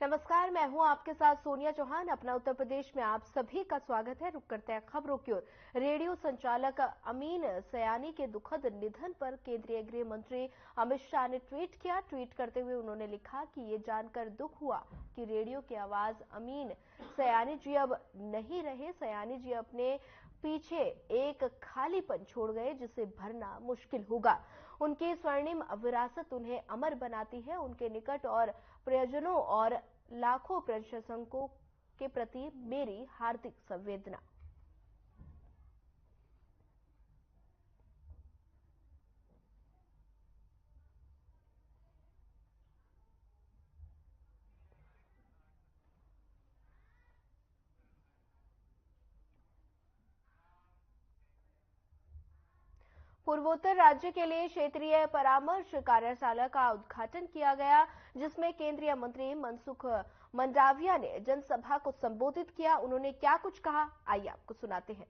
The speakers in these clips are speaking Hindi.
नमस्कार, मैं हूं आपके साथ सोनिया चौहान। अपना उत्तर प्रदेश में आप सभी का स्वागत है। रुक करते हैं खबरों की ओर। रेडियो संचालक अमीन सयानी के दुखद निधन पर केंद्रीय गृह मंत्री अमित शाह ने ट्वीट किया। ट्वीट करते हुए उन्होंने लिखा कि ये जानकर दुख हुआ कि रेडियो की आवाज अमीन सयानी जी अब नहीं रहे। सयानी जी अपने पीछे एक खालीपन छोड़ गए जिसे भरना मुश्किल होगा। उनकी स्वर्णिम विरासत उन्हें अमर बनाती है। उनके निकट और प्रियजनों और लाखों प्रशंसकों के प्रति मेरी हार्दिक संवेदना। पूर्वोत्तर राज्य के लिए क्षेत्रीय परामर्श कार्यशाला का उद्घाटन किया गया, जिसमें केंद्रीय मंत्री मनसुख मंडाविया ने जनसभा को संबोधित किया। उन्होंने क्या कुछ कहा, आइए आपको सुनाते हैं।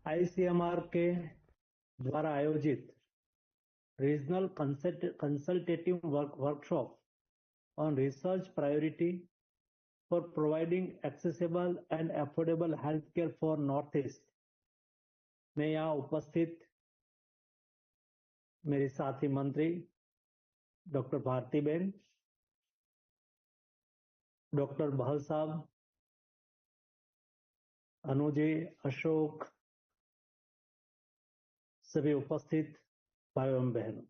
आईसीएमआर के द्वारा आयोजित regional consultative workshop on research priority for providing accessible and affordable health care for north east में यहाँ उपस्थित मेरी साथी मंत्री डॉक्टर भारतीबेन, डॉक्टर बहल साहब, अनुजी, अशोक, सभी उपस्थित भाइयों एवं बहनों,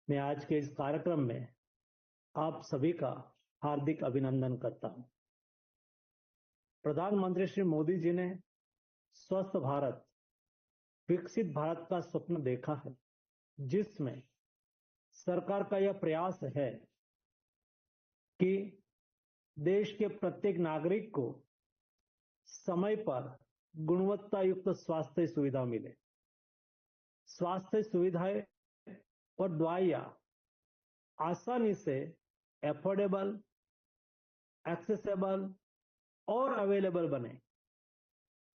मैं आज के इस कार्यक्रम में आप सभी का हार्दिक अभिनंदन करता हूं। प्रधानमंत्री श्री मोदी जी ने स्वस्थ भारत, विकसित भारत का स्वप्न देखा है, जिसमें सरकार का यह प्रयास है कि देश के प्रत्येक नागरिक को समय पर गुणवत्ता युक्त स्वास्थ्य सुविधा मिले। स्वास्थ्य सुविधाएं और दवाइयां आसानी से एफोर्डेबल, एक्सेसिबल और अवेलेबल बने।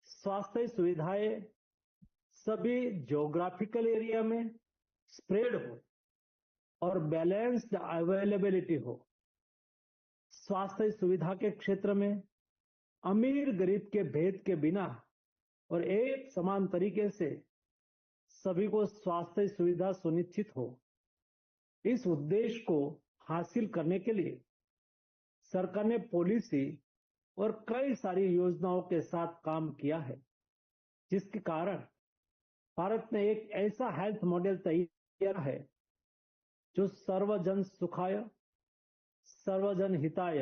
स्वास्थ्य सुविधाएं सभी ज्योग्राफिकल एरिया में स्प्रेड हो और बैलेंस्ड अवेलेबिलिटी हो। स्वास्थ्य सुविधा के क्षेत्र में अमीर गरीब के भेद के बिना और एक समान तरीके से सभी को स्वास्थ्य सुविधा सुनिश्चित हो। इस उद्देश्य को हासिल करने के लिए सरकार ने पॉलिसी और कई सारी योजनाओं के साथ काम किया है, जिसके कारण भारत ने एक ऐसा हेल्थ मॉडल तैयार है जो सर्वजन सुखाय, सर्वजन हिताय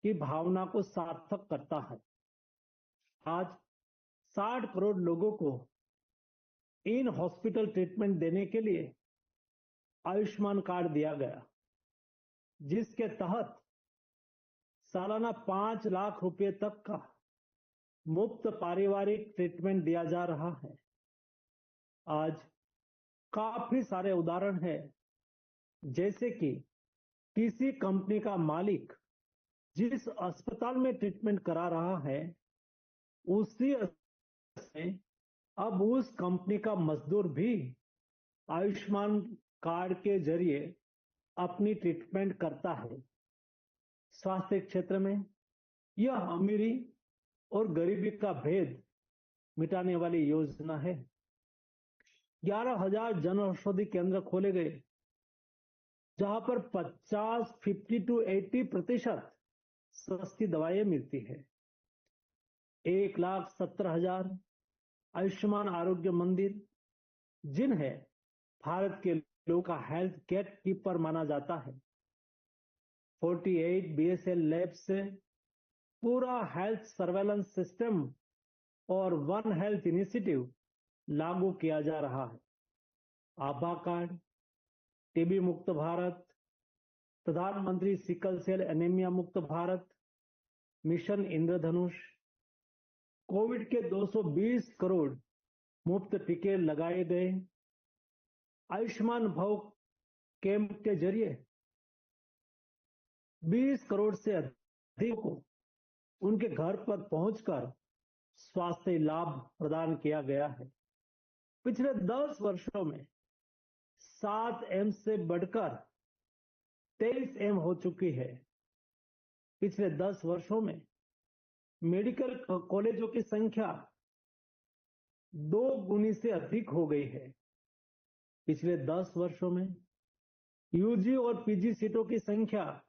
की भावना को सार्थक करता है। आज 60 करोड़ लोगों को इन हॉस्पिटल ट्रीटमेंट देने के लिए आयुष्मान कार्ड दिया गया, जिसके तहत सालाना 5 लाख रुपए तक का मुफ्त पारिवारिक ट्रीटमेंट दिया जा रहा है। आज काफी सारे उदाहरण हैं, जैसे कि किसी कंपनी का मालिक जिस अस्पताल में ट्रीटमेंट करा रहा है, उसी में अब उस कंपनी का मजदूर भी आयुष्मान कार्ड के जरिए अपनी ट्रीटमेंट करता है। स्वास्थ्य क्षेत्र में यह अमीरी और गरीबी का भेद मिटाने वाली योजना है। 11,000 जन औषधि केंद्र खोले गए, जहां पर 50 to 80% सस्ती दवाएं मिलती है। 1,17,000 आयुष्मान आरोग्य मंदिर, जिन्हें भारत के लोगों का हेल्थ गेट कीपर माना जाता है। 48 BSL लैब से पूरा हेल्थ सर्वेलेंस सिस्टम और वन हेल्थ इनिशिएटिव लागू किया जा रहा है। आभा कार्ड, टीबी मुक्त भारत, प्रधानमंत्री सिकल सेल एनीमिया मुक्त भारत, मिशन इंद्रधनुष, कोविड के 220 करोड़ मुफ्त टीके लगाए गए। आयुष्मान भव कैंप के जरिए 20 करोड़ से अधिक को उनके घर पर पहुंचकर स्वास्थ्य लाभ प्रदान किया गया है। पिछले 10 वर्षों में 7 एम्स से बढ़कर 23 एम हो चुकी है। पिछले 10 वर्षों में मेडिकल कॉलेजों की संख्या 2 गुनी से अधिक हो गई है। पिछले 10 वर्षों में यूजी और पीजी सीटों की संख्या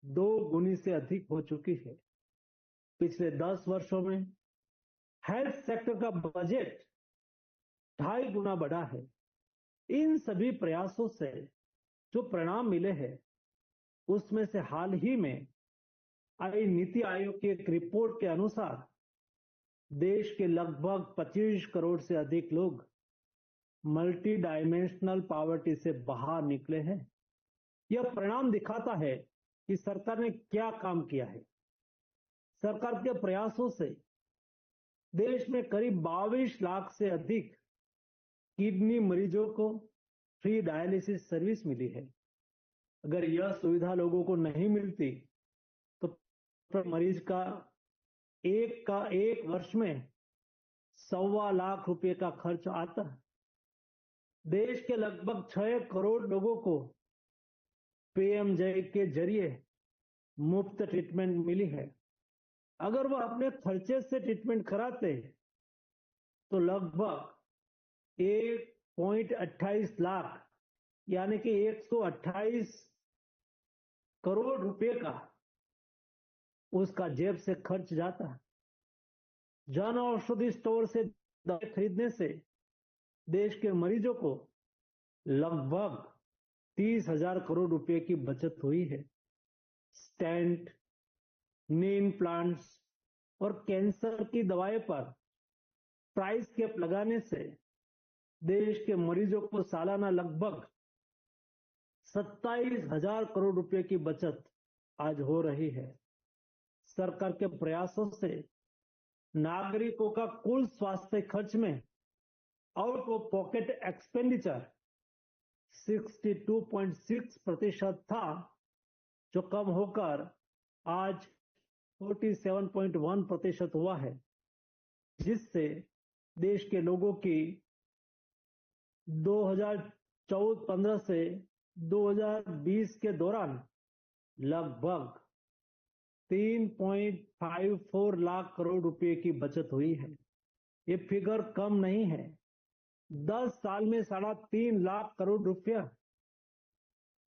2 गुनी से अधिक हो चुकी है। पिछले 10 वर्षों में हेल्थ सेक्टर का बजट 2.5 गुना बढ़ा है। इन सभी प्रयासों से जो परिणाम मिले हैं, उसमें से हाल ही में आई नीति आयोग की एक रिपोर्ट के अनुसार देश के लगभग 25 करोड़ से अधिक लोग मल्टी डायमेंशनल पॉवर्टी से बाहर निकले हैं। यह परिणाम दिखाता है कि सरकार ने क्या काम किया है। सरकार के प्रयासों से देश में करीब 22 लाख से अधिक किडनी मरीजों को फ्री डायलिसिस सर्विस मिली है। अगर यह सुविधा लोगों को नहीं मिलती तो मरीज का एक वर्ष में 1.25 लाख रुपए का खर्च आता। देश के लगभग 6 करोड़ लोगों को पीएमजे के जरिए मुफ्त ट्रीटमेंट मिली है। अगर वह अपने खर्चे से ट्रीटमेंट कराते तो लगभग 1.28 लाख यानी कि 128 करोड़ रुपए का उसका जेब से खर्च जाता। जन औषधि स्टोर से दवाई खरीदने से देश के मरीजों को लगभग 30,000 करोड़ रुपए की बचत हुई है। स्टेंट, नी इम्प्लांट्स और कैंसर की दवाई पर प्राइस कैप लगाने से देश के मरीजों को सालाना लगभग 27,000 करोड़ रुपए की बचत आज हो रही है। सरकार के प्रयासों से नागरिकों का कुल स्वास्थ्य खर्च में आउट ऑफ पॉकेट एक्सपेंडिचर 62.6% था, जो कम होकर आज 47.1% हुआ है, जिससे देश के लोगों की 2014-15 से 2020 के दौरान लगभग 3.54 लाख करोड़ रुपए की बचत हुई है। ये फिगर कम नहीं है। 10 साल में 3.5 लाख करोड़ रुपया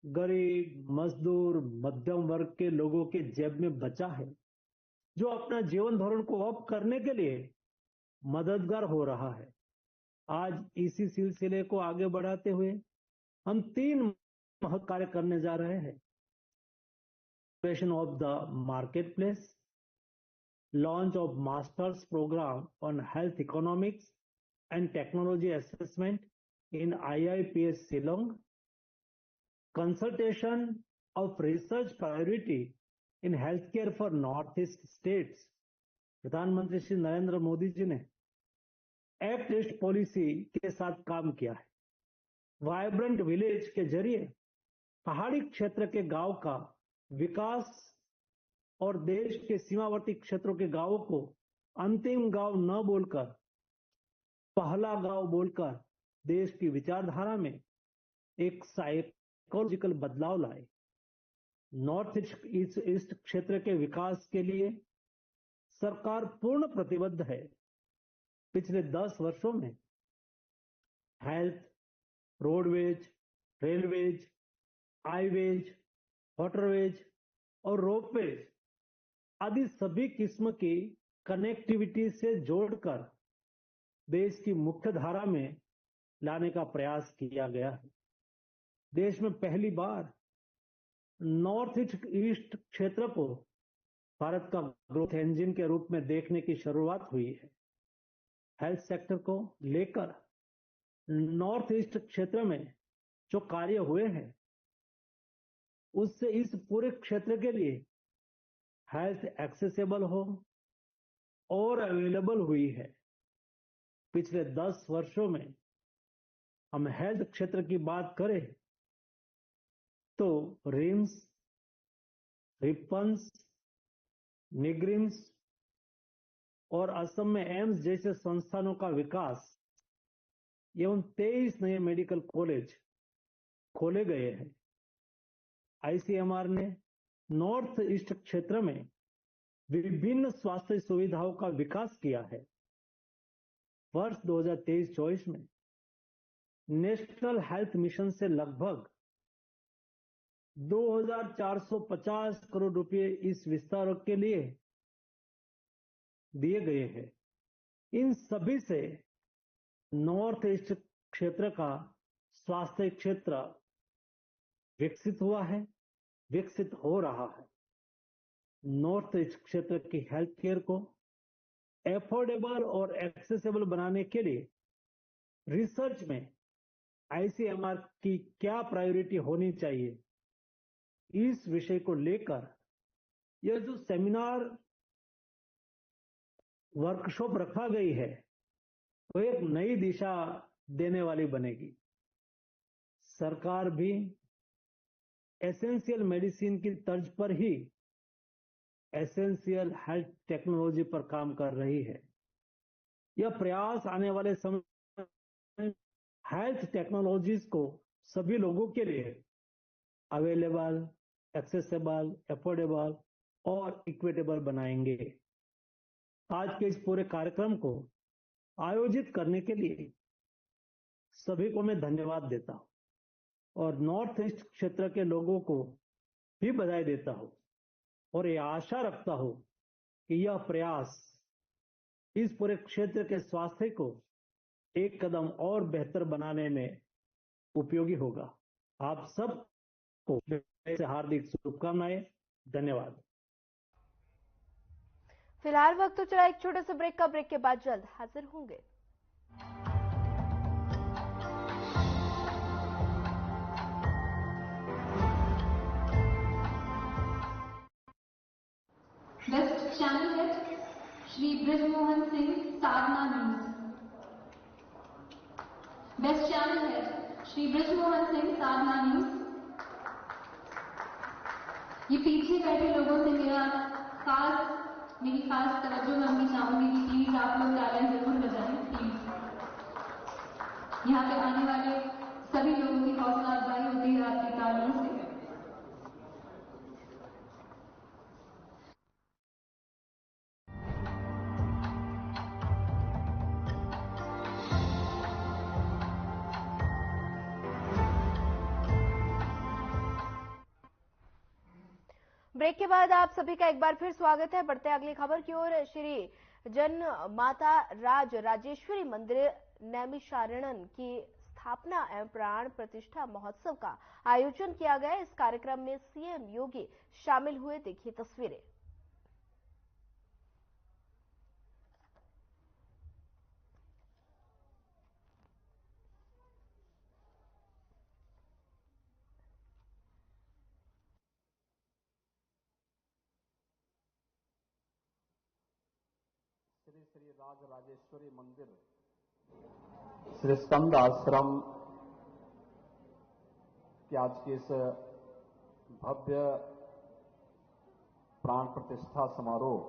गरीब, मजदूर, मध्यम वर्ग के लोगों के जेब में बचा है, जो अपना जीवन धोरण को अप करने के लिए मददगार हो रहा है। आज इसी सिलसिले को आगे बढ़ाते हुए हम 3 महत्वपूर्ण कार्य करने जा रहे हैं। Creation of the marketplace, launch of master's program on health economics and technology assessment in IIPS Shillong, consultation of research priority in healthcare for Northeast states। प्रधानमंत्री श्री नरेंद्र मोदी जी ने एक्ट ईस्ट पॉलिसी के साथ काम किया है। वाइब्रेंट विलेज के जरिए पहाड़ी क्षेत्र के गांव का विकास और देश के सीमावर्ती क्षेत्रों के गांवों को अंतिम गांव न बोलकर पहला गांव बोलकर देश की विचारधारा में एक साइकोलॉजिकल बदलाव लाए। नॉर्थ ईस्ट क्षेत्र के विकास के लिए सरकार पूर्ण प्रतिबद्ध है। पिछले 10 वर्षों में health, roadways, railways, highways, waterways और रोपवेज आदि सभी किस्म की कनेक्टिविटी से जोड़कर देश की मुख्य धारा में लाने का प्रयास किया गया है। देश में पहली बार नॉर्थ ईस्ट क्षेत्र को भारत का ग्रोथ इंजन के रूप में देखने की शुरुआत हुई है। हेल्थ सेक्टर को लेकर नॉर्थ ईस्ट क्षेत्र में जो कार्य हुए हैं, उससे इस पूरे क्षेत्र के लिए हेल्थ एक्सेसिबल हो और अवेलेबल हुई है। पिछले 10 वर्षों में हम हेल्थ क्षेत्र की बात करें तो रिम्स, रिपन्स, निग्रिम्स और असम में एम्स जैसे संस्थानों का विकास एवं 23 नए मेडिकल कॉलेज खोले गए हैं। आईसीएमआर ने नॉर्थ ईस्ट क्षेत्र में विभिन्न स्वास्थ्य सुविधाओं का विकास किया है। वर्ष 2023-24 में नेशनल हेल्थ मिशन से लगभग 2,450 करोड़ रुपए इस विस्तार के लिए दिए गए हैं। इन सभी से नॉर्थ ईस्ट क्षेत्र का स्वास्थ्य क्षेत्र विकसित हुआ है, विकसित हो रहा है। नॉर्थ ईस्ट क्षेत्र की हेल्थ केयर को एफोर्डेबल और एक्सेसिबल बनाने के लिए रिसर्च में आईसीएमआर की क्या प्रायोरिटी होनी चाहिए, इस विषय को लेकर यह जो सेमिनार वर्कशॉप रखा गई है वो एक नई दिशा देने वाली बनेगी। सरकार भी एसेंशियल मेडिसिन की तर्ज पर ही एसेंशियल हेल्थ टेक्नोलॉजी पर काम कर रही है। यह प्रयास आने वाले समय में हेल्थ टेक्नोलॉजीज को सभी लोगों के लिए अवेलेबल, एक्सेसिबल, एफोर्डेबल और इक्विटेबल बनाएंगे। आज के इस पूरे कार्यक्रम को आयोजित करने के लिए सभी को मैं धन्यवाद देता हूं और नॉर्थ ईस्ट क्षेत्र के लोगों को भी बधाई देता हूं और ये आशा रखता हूं कि यह प्रयास इस पूरे क्षेत्र के स्वास्थ्य को एक कदम और बेहतर बनाने में उपयोगी होगा। आप सबको हार्दिक शुभकामनाएं। धन्यवाद। फिलहाल वक्त तो चला एक छोटे से ब्रेक का। ब्रेक के बाद जल्द हाजिर होंगे। West channel head Shri Brijmohan Singh Sadhna news. West channel head Shri Brijmohan Singh Sadhna news. ये पीछे बैठे लोगों से मेरी खास तवज्जो मांगनी चाहूंगी कि प्लीज आप लोग तालियां जरूर बजाएं। प्लीज यहाँ पे आने वाले सभी लोगों की हौसला अफजाई होती है आपकी तालियों से। ब्रेक के बाद आप सभी का एक बार फिर स्वागत है। बढ़ते हैं अगली खबर की ओर। श्री जन माता राज राजेश्वरी मंदिर नैमिषारण्य की स्थापना एवं प्राण प्रतिष्ठा महोत्सव का आयोजन किया गया। इस कार्यक्रम में सीएम योगी शामिल हुए। देखिए तस्वीरें। श्री श्री राज राजेश्वरी मंदिर श्री स्कंद आश्रम के आज के इस भव्य प्राण प्रतिष्ठा समारोह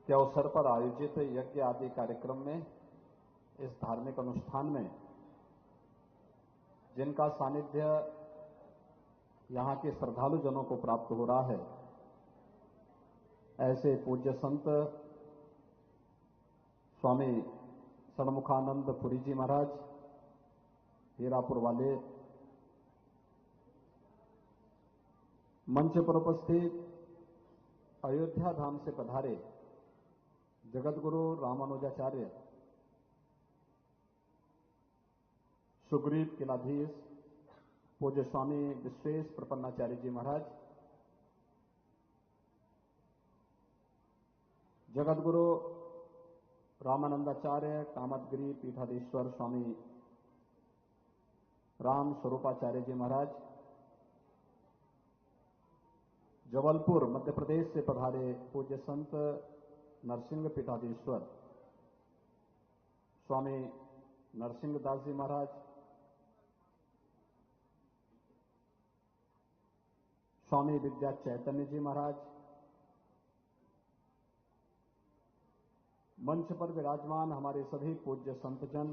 के अवसर पर आयोजित यज्ञ आदि कार्यक्रम में इस धार्मिक अनुष्ठान में जिनका सानिध्य यहां के श्रद्धालु जनों को प्राप्त हो रहा है, ऐसे पूज्य संत स्वामी षणमुखानंद पुरी जी महाराज हीरापुर वाले, मंच पर उपस्थित अयोध्या धाम से पधारे जगतगुरु रामानुजाचार्य सुग्रीव किलाधीश पूज्य स्वामी विश्वेश प्रपन्नाचार्य जी महाराज, जगतगुरु रामानंदाचार्य कामतगिरी पीठाधीश्वर स्वामी राम स्वरूपाचार्य जी महाराज, जबलपुर मध्य प्रदेश से पधारे पूज्य संत नरसिंह पीठाधीश्वर स्वामी नरसिंह दास जी महाराज, स्वामी विद्या चैतन्य जी महाराज, मंच पर विराजमान हमारे सभी पूज्य संतजन,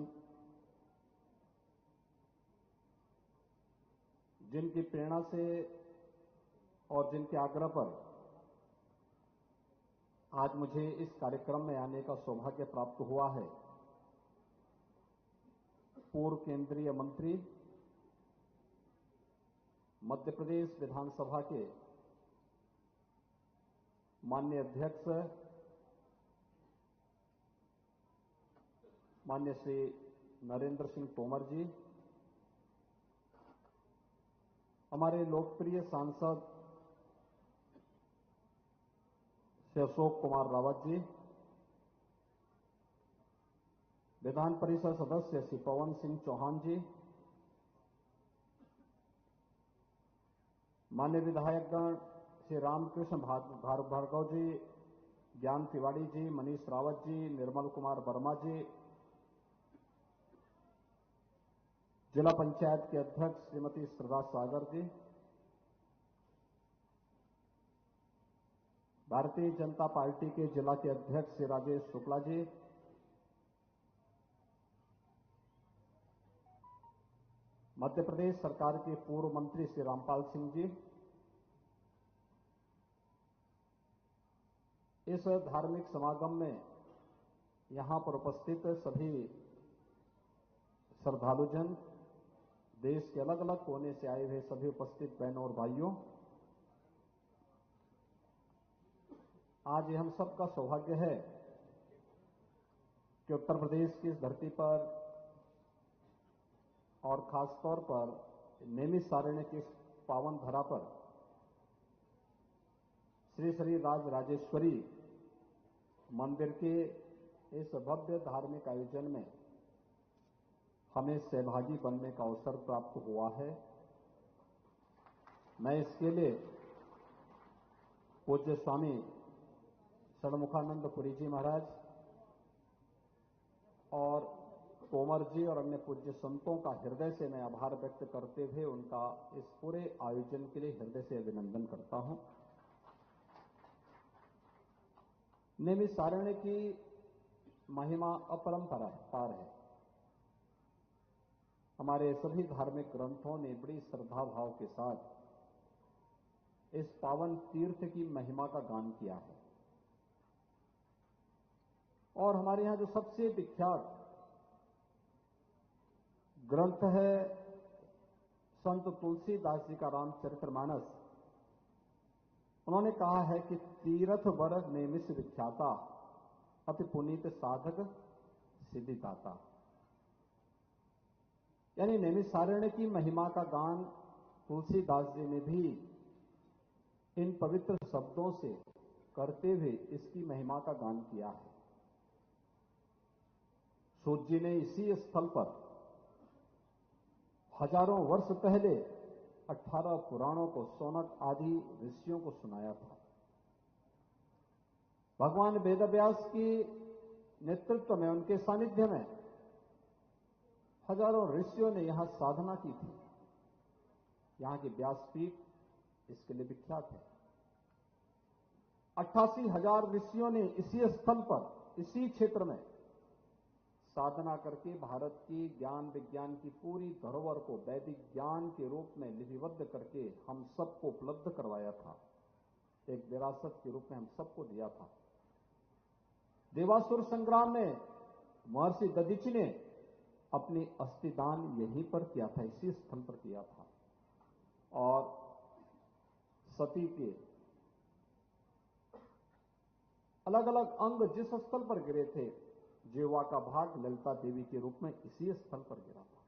जिनकी प्रेरणा से और जिनके आग्रह पर आज मुझे इस कार्यक्रम में आने का सौभाग्य प्राप्त हुआ है, पूर्व केंद्रीय मंत्री, मध्य प्रदेश विधानसभा के माननीय अध्यक्ष माननीय श्री नरेंद्र सिंह तोमर जी, हमारे लोकप्रिय सांसद श्री अशोक कुमार रावत जी, विधान परिषद सदस्य श्री पवन सिंह चौहान जी, माननीय विधायकगण श्री रामकृष्ण भार्गव जी, ज्ञान तिवारी जी, मनीष रावत जी, निर्मल कुमार वर्मा जी, जिला पंचायत के अध्यक्ष श्रीमती श्रद्धा सागर जी, भारतीय जनता पार्टी के जिला के अध्यक्ष श्री राजेश शुक्ला जी, मध्य प्रदेश सरकार के पूर्व मंत्री श्री रामपाल सिंह जी, इस धार्मिक समागम में यहां पर उपस्थित सभी श्रद्धालुजन, देश के अलग अलग कोने से आए हुए सभी उपस्थित बहनों और भाइयों, आज ये हम सबका सौभाग्य है कि उत्तर प्रदेश की इस धरती पर और खासतौर पर नैमिषारण्य की इस पावन धरा पर श्री श्री राज राजेश्वरी मंदिर के इस भव्य धार्मिक आयोजन में हमें सहभागी बनने का अवसर प्राप्त हुआ है। मैं इसके लिए पूज्य स्वामी षणमुखानंद पुरी जी महाराज और तोमर जी और अन्य पूज्य संतों का हृदय से मैं आभार व्यक्त करते हुए उनका इस पूरे आयोजन के लिए हृदय से अभिनंदन करता हूं। नैमिषारण्य की महिमा अपरंपार है। हमारे सभी धार्मिक ग्रंथों ने बड़ी श्रद्धा भाव के साथ इस पावन तीर्थ की महिमा का गान किया है और हमारे यहां जो सबसे विख्यात ग्रंथ है संत तुलसीदास जी का रामचरितमानस, उन्होंने कहा है कि तीर्थ वर नैमिष विख्याता अति पुनीत साधक सिद्धिदाता, यानी नैमिषारण्य की महिमा का गान तुलसीदास जी ने भी इन पवित्र शब्दों से करते हुए इसकी महिमा का गान किया है। सूत जी ने इसी स्थल पर हजारों वर्ष पहले 18 पुराणों को सौनक आदि ऋषियों को सुनाया था। भगवान वेदव्यास की नेतृत्व में, उनके सानिध्य में हजारों ऋषियों ने यहां साधना की थी। यहां की व्यासपीठ इसके लिए विख्यात है। 88,000 ऋषियों ने इसी स्थल पर, इसी क्षेत्र में साधना करके भारत की ज्ञान विज्ञान की पूरी धरोहर को वैदिक ज्ञान के रूप में लिपिबद्ध करके हम सबको उपलब्ध करवाया था। एक विरासत के रूप में हम सबको दिया था। देवासुर संग्राम में महर्षि दधीचि ने अपनी अस्थिदान यहीं पर किया था, इसी स्थल पर किया था। और सती के अलग अलग अंग जिस स्थल पर गिरे थे, जीवा का भाग ललिता देवी के रूप में इसी स्थल पर गिरा था।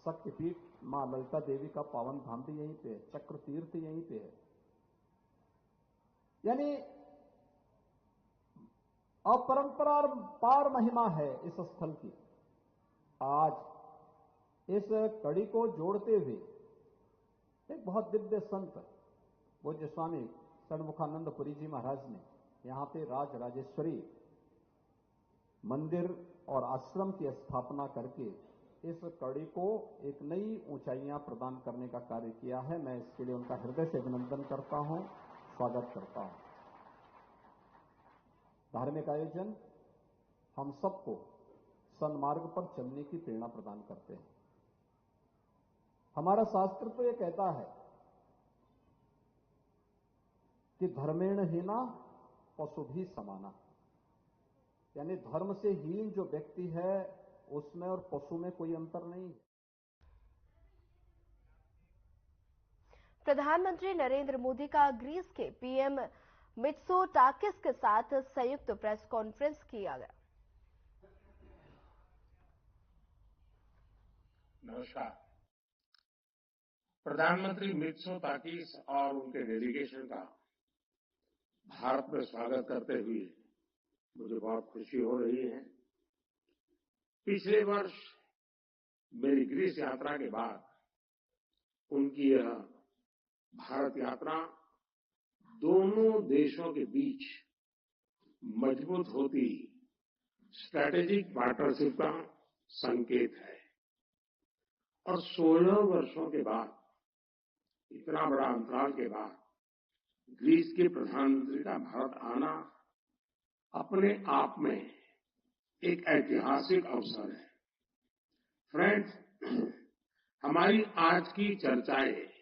शक्तिपीठ मां ललिता देवी का पावन धाम भी यहीं पे है, चक्र तीर्थ यहीं पे है। यानी अपरंपार महिमा है इस स्थल की। आज इस कड़ी को जोड़ते हुए एक बहुत दिव्य संत पूज्य स्वामी षणमुखानंद पुरी जी महाराज ने यहां पे राज राजेश्वरी मंदिर और आश्रम की स्थापना करके इस कड़ी को एक नई ऊंचाइयां प्रदान करने का कार्य किया है। मैं इसके लिए उनका हृदय से अभिनंदन करता हूं, स्वागत करता हूं। धार्मिक आयोजन हम सबको सन्मार्ग पर चलने की प्रेरणा प्रदान करते हैं। हमारा शास्त्र तो ये कहता है कि धर्मेण हीना पशु भी समाना, यानी धर्म से हीन जो व्यक्ति है उसमें और पशु में कोई अंतर नहीं है। प्रधानमंत्री नरेंद्र मोदी का ग्रीस के पीएम मित्सोटाकिस के साथ संयुक्त प्रेस कॉन्फ्रेंस किया गया। नमस्कार। प्रधानमंत्री मित्सोताकिस और उनके डेलीगेशन का भारत में स्वागत करते हुए मुझे बहुत खुशी हो रही है। पिछले वर्ष मेरी ग्रीस यात्रा के बाद उनकी यह भारत यात्रा दोनों देशों के बीच मजबूत होती स्ट्रैटेजिक पार्टनरशिप का संकेत है। और 16 वर्षों के बाद, इतना बड़ा अंतराल के बाद ग्रीस के प्रधानमंत्री का भारत आना अपने आप में एक ऐतिहासिक अवसर है। फ्रेंड्स, हमारी आज की चर्चाएं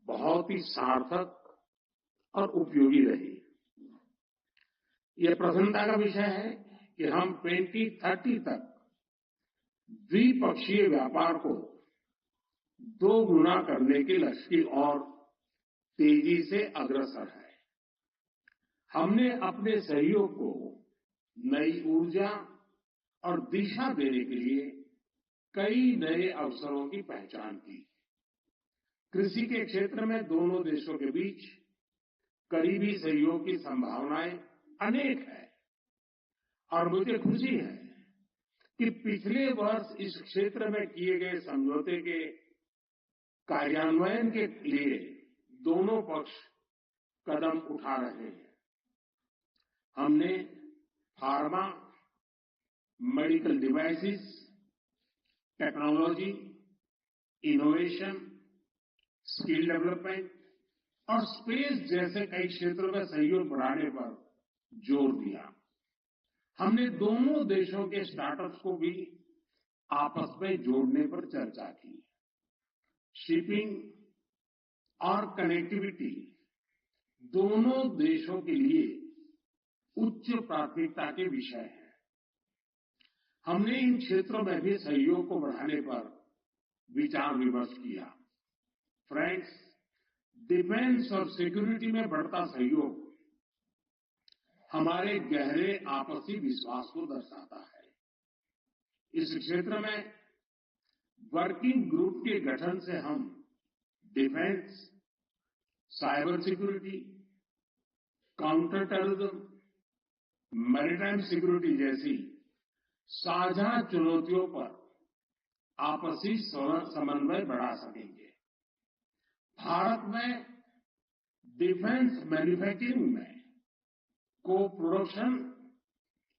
बहुत ही सार्थक और उपयोगी रही। यह प्रसन्नता का विषय है कि हम 2030 तक द्विपक्षीय व्यापार को 2 गुना करने के लक्ष्य की ओर तेजी से अग्रसर है। हमने अपने सहयोग को नई ऊर्जा और दिशा देने के लिए कई नए अवसरों की पहचान की। कृषि के क्षेत्र में दोनों देशों के बीच करीबी सहयोग की संभावनाएं अनेक है और मुझे खुशी है कि पिछले वर्ष इस क्षेत्र में किए गए समझौते के कार्यान्वयन के लिए दोनों पक्ष कदम उठा रहे हैं। हमने pharma, medical devices, technology, innovation, skill development और स्पेस जैसे कई क्षेत्रों में सहयोग बढ़ाने पर जोर दिया। हमने दोनों देशों के स्टार्टअप्स को भी आपस में जोड़ने पर चर्चा की। शिपिंग और कनेक्टिविटी दोनों देशों के लिए उच्च प्राथमिकता के विषय हैं। हमने इन क्षेत्रों में भी सहयोग को बढ़ाने पर विचार विमर्श किया। फ्रेंड्स, डिफेंस और सिक्योरिटी में बढ़ता सहयोग हमारे गहरे आपसी विश्वास को दर्शाता है। इस क्षेत्र में वर्किंग ग्रुप के गठन से हम defence, cyber security, counter terrorism, maritime security जैसी साझा चुनौतियों पर आपसी समन्वय बढ़ा सकेंगे। भारत में डिफेंस मैन्युफैक्चरिंग में को प्रोडक्शन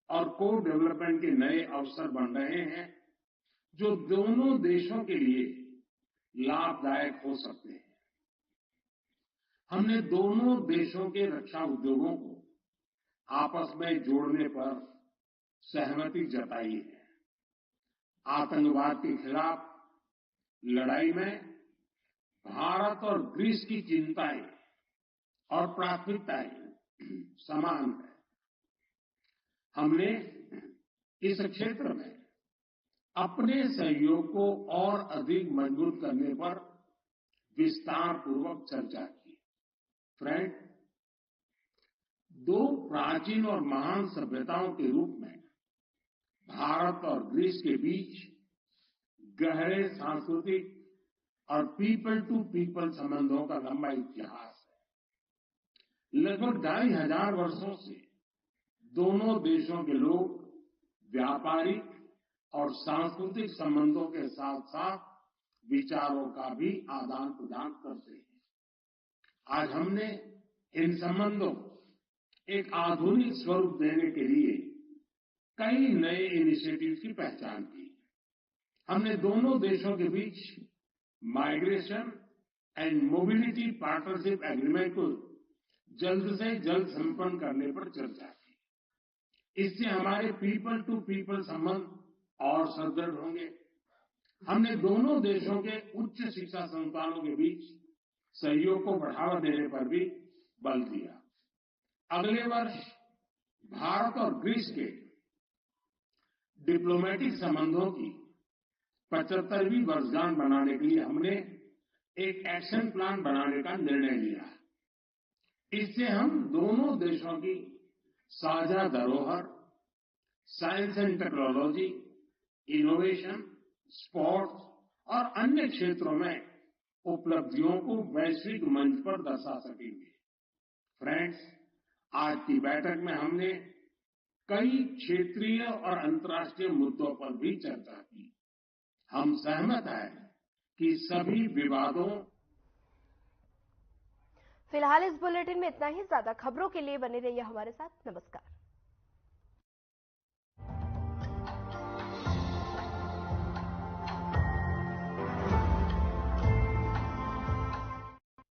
और को डेवलपमेंट के नए अवसर बन रहे हैं जो दोनों देशों के लिए लाभदायक हो सकते हैं। हमने दोनों देशों के रक्षा उद्योगों को आपस में जोड़ने पर सहमति जताई है। आतंकवाद के खिलाफ लड़ाई में भारत और ग्रीस की चिंताएं और प्राथमिकताएं समान है। हमने इस क्षेत्र में अपने सहयोग को और अधिक मजबूत करने पर विस्तार पूर्वक चर्चा की। फ्रेंड, 2 प्राचीन और महान सभ्यताओं के रूप में भारत और ग्रीस के बीच गहरे सांस्कृतिक और पीपल टू पीपल संबंधों का लंबा इतिहास है। लगभग 2500 वर्षों से दोनों देशों के लोग व्यापारिक और सांस्कृतिक संबंधों के साथ साथ विचारों का भी आदान प्रदान करते हैं। आज हमने इन संबंधों एक आधुनिक स्वरूप देने के लिए कई नए इनिशिएटिव की पहचान की। हमने दोनों देशों के बीच migration and mobility partnership agreement को जल्द से जल्द संपन्न करने पर चर्चा की। इससे हमारे पीपल टू पीपल संबंध और सुदृढ़ होंगे। हमने दोनों देशों के उच्च शिक्षा संस्थानों के बीच सहयोग को बढ़ावा देने पर भी बल दिया। अगले वर्ष भारत और ग्रीस के डिप्लोमेटिक संबंधों की 75वीं वर्षगांठ मनाने के लिए हमने एक एक्शन प्लान बनाने का निर्णय लिया। इससे हम दोनों देशों की साझा धरोहर, science and technology, innovation, sports और अन्य क्षेत्रों में उपलब्धियों को वैश्विक मंच पर दर्शा सकेंगे। फ्रेंड्स, आज की बैठक में हमने कई क्षेत्रीय और अंतर्राष्ट्रीय मुद्दों पर भी चर्चा की। हम सहमत हैं कि सभी विवादों। फिलहाल इस बुलेटिन में इतना ही। ज्यादा खबरों के लिए बने रहिए हमारे साथ। नमस्कार।